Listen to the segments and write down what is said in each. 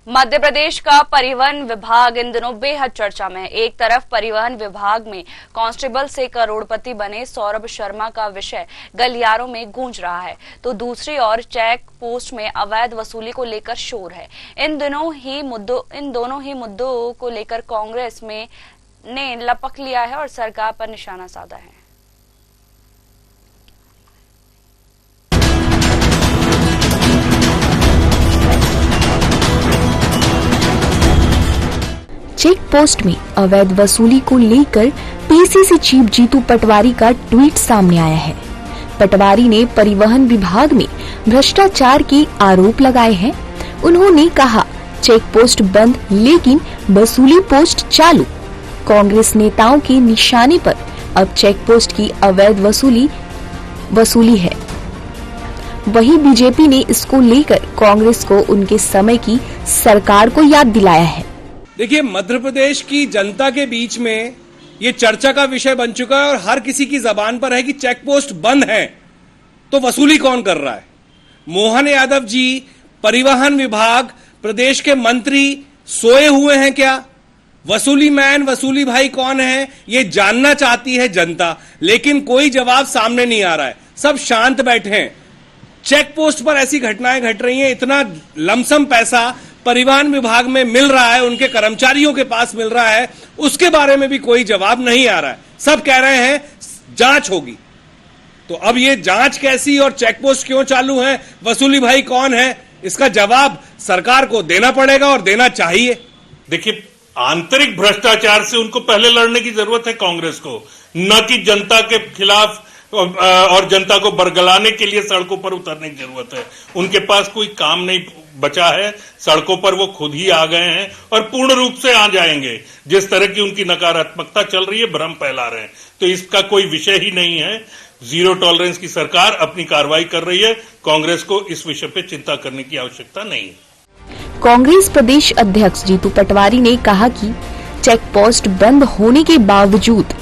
मध्य प्रदेश का परिवहन विभाग इन दिनों बेहद चर्चा में है। एक तरफ परिवहन विभाग में कांस्टेबल से करोड़पति बने सौरभ शर्मा का विषय गलियारों में गूंज रहा है, तो दूसरी ओर चेक पोस्ट में अवैध वसूली को लेकर शोर है। इन दोनों ही मुद्दों को लेकर कांग्रेस ने लपक लिया है और सरकार पर निशाना साधा है। चेक पोस्ट में अवैध वसूली को लेकर पीसीसी चीफ जीतू पटवारी का ट्वीट सामने आया है। पटवारी ने परिवहन विभाग में भ्रष्टाचार के आरोप लगाए हैं। उन्होंने कहा, चेक पोस्ट बंद लेकिन वसूली पोस्ट चालू। कांग्रेस नेताओं के निशाने पर अब चेक पोस्ट की अवैध वसूली है। वहीं बीजेपी ने इसको लेकर कांग्रेस को उनके समय की सरकार को याद दिलाया है। देखिए, मध्य प्रदेश की जनता के बीच में ये चर्चा का विषय बन चुका है और हर किसी की जबान पर है कि चेक पोस्ट बंद है तो वसूली कौन कर रहा है। मोहन यादव जी, परिवहन विभाग, प्रदेश के मंत्री सोए हुए हैं क्या? वसूली मैन, वसूली भाई कौन है, ये जानना चाहती है जनता, लेकिन कोई जवाब सामने नहीं आ रहा है। सब शांत बैठे हैं। चेक पोस्ट पर ऐसी घटनाएं घट रही हैं, इतना लमसम पैसा परिवहन विभाग में मिल रहा है, उनके कर्मचारियों के पास मिल रहा है, उसके बारे में भी कोई जवाब नहीं आ रहा है। सब कह रहे हैं जांच होगी। तो अब ये जांच कैसी और चेक पोस्ट क्यों चालू है, वसूली भाई कौन है, इसका जवाब सरकार को देना पड़ेगा और देना चाहिए। देखिए, आंतरिक भ्रष्टाचार से उनको पहले लड़ने की जरूरत है कांग्रेस को, न कि जनता के खिलाफ और जनता को बरगलाने के लिए सड़कों पर उतरने की जरूरत है। उनके पास कोई काम नहीं बचा है, सड़कों पर वो खुद ही आ गए हैं और पूर्ण रूप से आ जाएंगे। जिस तरह की उनकी नकारात्मकता चल रही है, भ्रम फैला रहे हैं, तो इसका कोई विषय ही नहीं है। जीरो टॉलरेंस की सरकार अपनी कार्रवाई कर रही है, कांग्रेस को इस विषय पे चिंता करने की आवश्यकता नहीं है। कांग्रेस प्रदेश अध्यक्ष जीतू पटवारी ने कहा कि चेक पोस्ट बंद होने के बावजूद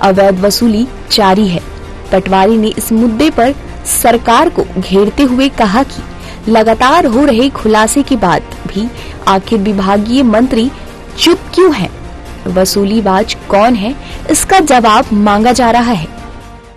अवैध वसूली जारी है। पटवारी ने इस मुद्दे पर सरकार को घेरते हुए कहा कि लगातार हो रहे खुलासे के बाद भी आखिर विभागीय मंत्री चुप क्यों हैं? वसूलीबाज कौन है, इसका जवाब मांगा जा रहा है।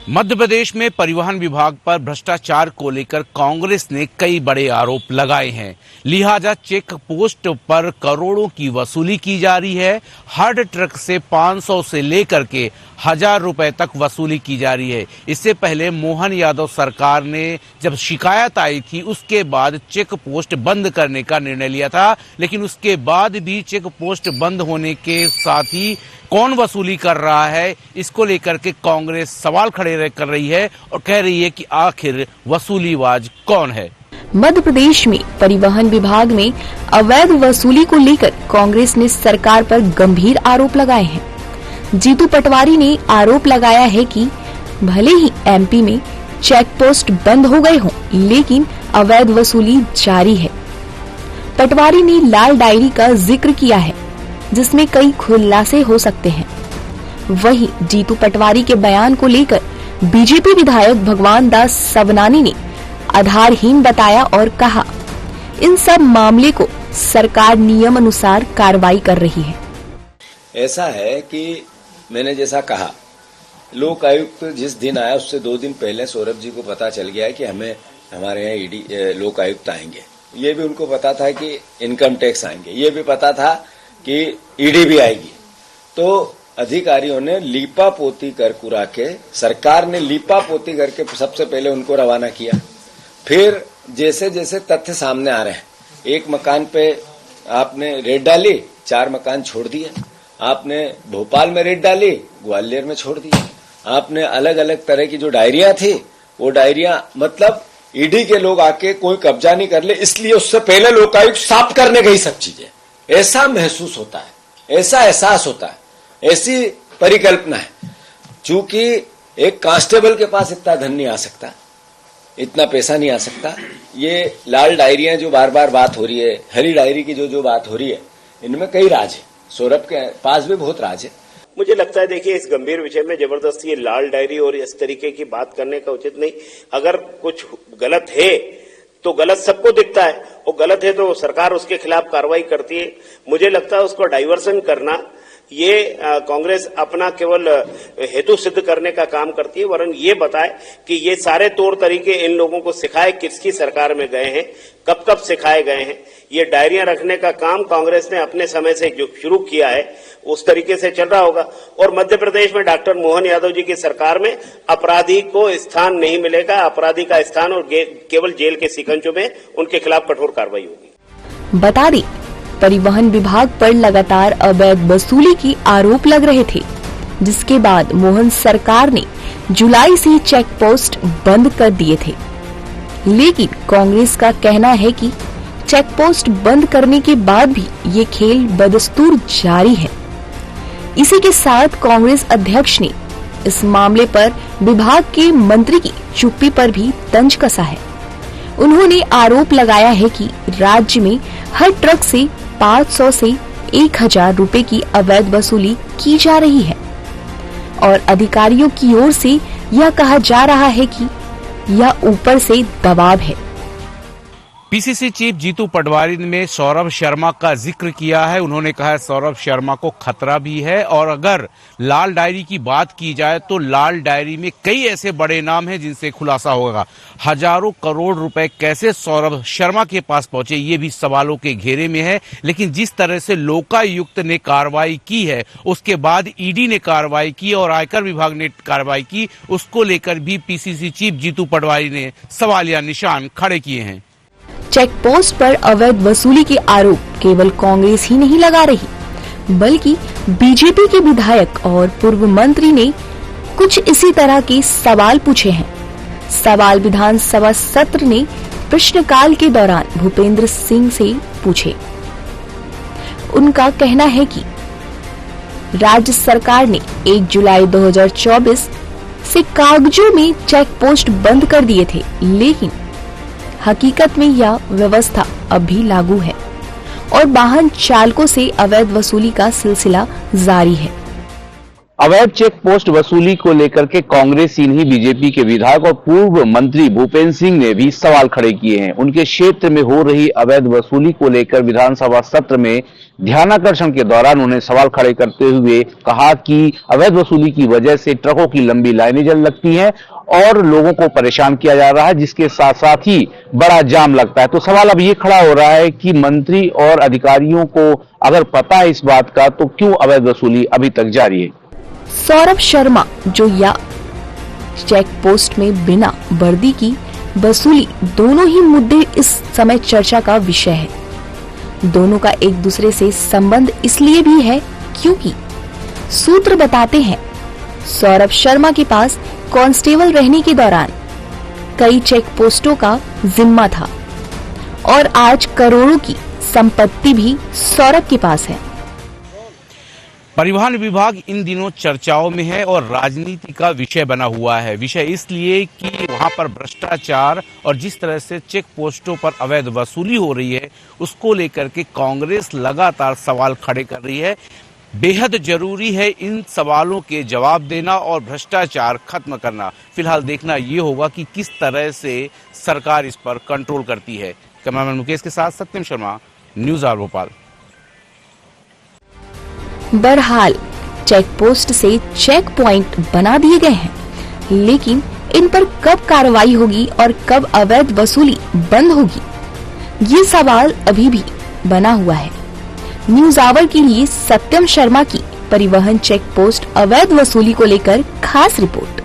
मध्य प्रदेश में परिवहन विभाग पर भ्रष्टाचार को लेकर कांग्रेस ने कई बड़े आरोप लगाए हैं। लिहाजा चेक पोस्ट पर करोड़ों की वसूली की जा रही है। हर ट्रक से 500 से लेकर के 1000 रुपए तक वसूली की जा रही है। इससे पहले मोहन यादव सरकार ने जब शिकायत आई थी, उसके बाद चेक पोस्ट बंद करने का निर्णय लिया था, लेकिन उसके बाद भी चेक पोस्ट बंद होने के साथ ही कौन वसूली कर रहा है, इसको लेकर के कांग्रेस सवाल खड़े कर रही है और कह रही है कि आखिर वसूलीबाज कौन है। मध्य प्रदेश में परिवहन विभाग में अवैध वसूली को लेकर कांग्रेस ने सरकार पर गंभीर आरोप लगाए हैं। जीतू पटवारी ने आरोप लगाया है कि भले ही एमपी में चेक पोस्ट बंद हो गए हों, लेकिन अवैध वसूली जारी है। पटवारी ने लाल डायरी का जिक्र किया है, जिसमें कई खुलासे हो सकते हैं। वहीं जीतू पटवारी के बयान को लेकर बीजेपी विधायक भगवान दास सवनानी ने आधारहीन बताया और कहा, इन सब मामले को सरकार नियम अनुसार कार्रवाई कर रही है। ऐसा है कि मैंने जैसा कहा, लोक आयुक्त जिस दिन आया उससे 2 दिन पहले सौरभ जी को पता चल गया कि हमारे यहाँ ईडी लोक आयुक्त आएंगे। ये भी उनको पता था कि इनकम टैक्स आएंगे, ये भी पता था कि ईडी भी आएगी। तो अधिकारियों ने लीपा पोती कर कुरा के, सरकार ने लीपा पोती करके सबसे पहले उनको रवाना किया। फिर जैसे जैसे तथ्य सामने आ रहे हैं, एक मकान पे आपने रेड डाली, 4 मकान छोड़ दिए। आपने भोपाल में रेड डाली, ग्वालियर में छोड़ दिया। आपने अलग अलग तरह की जो डायरियां थी, वो डायरियां मतलब ईडी के लोग आके कोई कब्जा नहीं कर ले, इसलिए उससे पहले लोकायुक्त साफ करने गई सब चीजें। ऐसा महसूस होता है, ऐसा एहसास होता है, ऐसी परिकल्पना है। चूंकि एक कांस्टेबल के पास इतना धन नहीं आ सकता, इतना पैसा नहीं आ सकता। ये लाल डायरियां जो बार बार बात हो रही है, हरी डायरी की जो बात हो रही है, इनमें कई राज है। सौरभ के पास भी बहुत राज है। मुझे लगता है, देखिए, इस गंभीर विषय में जबरदस्ती ये लाल डायरी और इस तरीके की बात करने का उचित नहीं। अगर कुछ गलत है तो गलत सबको दिखता है, वो गलत है तो सरकार उसके खिलाफ कार्रवाई करती है। मुझे लगता है उसको डाइवर्सन करना ये कांग्रेस अपना केवल हेतु सिद्ध करने का काम करती है, वरन ये बताए कि ये सारे तौर तरीके इन लोगों को सिखाए किसकी सरकार में गए हैं, कब कब सिखाए गए हैं। ये डायरियां रखने का काम कांग्रेस ने अपने समय से जो शुरू किया है उस तरीके से चल रहा होगा। और मध्य प्रदेश में डॉक्टर मोहन यादव जी की सरकार में अपराधी को स्थान नहीं मिलेगा, अपराधी का स्थान और केवल जेल के सिकंजों में उनके खिलाफ कठोर कार्रवाई होगी। बता दें, परिवहन विभाग पर लगातार अवैध वसूली के आरोप लग रहे थे, जिसके बाद मोहन सरकार ने जुलाई से चेक पोस्ट बंद कर दिए थे। लेकिन कांग्रेस का कहना है कि चेक पोस्ट बंद करने के बाद भी ये खेल बदस्तूर जारी है। इसी के साथ कांग्रेस अध्यक्ष ने इस मामले पर विभाग के मंत्री की चुप्पी पर भी तंज कसा है। उन्होंने आरोप लगाया है कि राज्य में हर ट्रक से 500 से 1000 रुपए की अवैध वसूली की जा रही है और अधिकारियों की ओर से यह कहा जा रहा है कि यह ऊपर से दबाव है। पीसीसी चीफ जीतू पटवारी ने सौरभ शर्मा का जिक्र किया है। उन्होंने कहा है सौरभ शर्मा को खतरा भी है और अगर लाल डायरी की बात की जाए तो लाल डायरी में कई ऐसे बड़े नाम हैं जिनसे खुलासा होगा। हजारों करोड़ रुपए कैसे सौरभ शर्मा के पास पहुंचे ये भी सवालों के घेरे में है। लेकिन जिस तरह से लोकायुक्त ने कार्रवाई की है, उसके बाद ईडी ने कार्रवाई की और आयकर विभाग ने कार्रवाई की, उसको लेकर भी पीसीसी चीफ जीतू पटवारी ने सवालिया निशान खड़े किए हैं। चेक पोस्ट पर अवैध वसूली के आरोप केवल कांग्रेस ही नहीं लगा रही, बल्कि बीजेपी के विधायक और पूर्व मंत्री ने कुछ इसी तरह के सवाल पूछे हैं। सवाल विधानसभा सत्र ने प्रश्नकाल के दौरान भूपेंद्र सिंह से पूछे। उनका कहना है कि राज्य सरकार ने 1 जुलाई 2024 से कागजों में चेक पोस्ट बंद कर दिए थे, लेकिन हकीकत में यह व्यवस्था अब भी लागू है और वाहन चालकों से अवैध वसूली का सिलसिला जारी है। अवैध चेक पोस्ट वसूली को लेकर के कांग्रेस ही नहीं, बीजेपी के विधायक और पूर्व मंत्री भूपेंद्र सिंह ने भी सवाल खड़े किए हैं। उनके क्षेत्र में हो रही अवैध वसूली को लेकर विधानसभा सत्र में ध्यानाकर्षण के दौरान उन्होंने सवाल खड़े करते हुए कहा कि अवैध वसूली की वजह से ट्रकों की लंबी लाइनें जल लगती हैं और लोगों को परेशान किया जा रहा है, जिसके साथ साथ ही बड़ा जाम लगता है। तो सवाल अब ये खड़ा हो रहा है कि मंत्री और अधिकारियों को अगर पता है इस बात का तो क्यों अवैध वसूली अभी तक जारी है। सौरभ शर्मा जो या चेक पोस्ट में बिना वर्दी की वसूली, दोनों ही मुद्दे इस समय चर्चा का विषय है। दोनों का एक दूसरे से संबंध इसलिए भी है क्योंकि सूत्र बताते हैं सौरभ शर्मा के पास कांस्टेबल रहने के दौरान कई चेक पोस्टों का जिम्मा था और आज करोड़ों की संपत्ति भी सौरभ के पास है। परिवहन विभाग इन दिनों चर्चाओं में है और राजनीति का विषय बना हुआ है। विषय इसलिए कि वहां पर भ्रष्टाचार और जिस तरह से चेक पोस्टों पर अवैध वसूली हो रही है उसको लेकर के कांग्रेस लगातार सवाल खड़े कर रही है। बेहद जरूरी है इन सवालों के जवाब देना और भ्रष्टाचार खत्म करना। फिलहाल देखना ये होगा कि किस तरह से सरकार इस पर कंट्रोल करती है। कैमरामैन मुकेश के साथ सत्यम शर्मा, न्यूज़ आवर भोपाल। बहरहाल चेक पोस्ट से चेक पॉइंट बना दिए गए हैं, लेकिन इन पर कब कार्रवाई होगी और कब अवैध वसूली बंद होगी, ये सवाल अभी भी बना हुआ है। न्यूज़ आवर के लिए सत्यम शर्मा की परिवहन चेक पोस्ट अवैध वसूली को लेकर खास रिपोर्ट।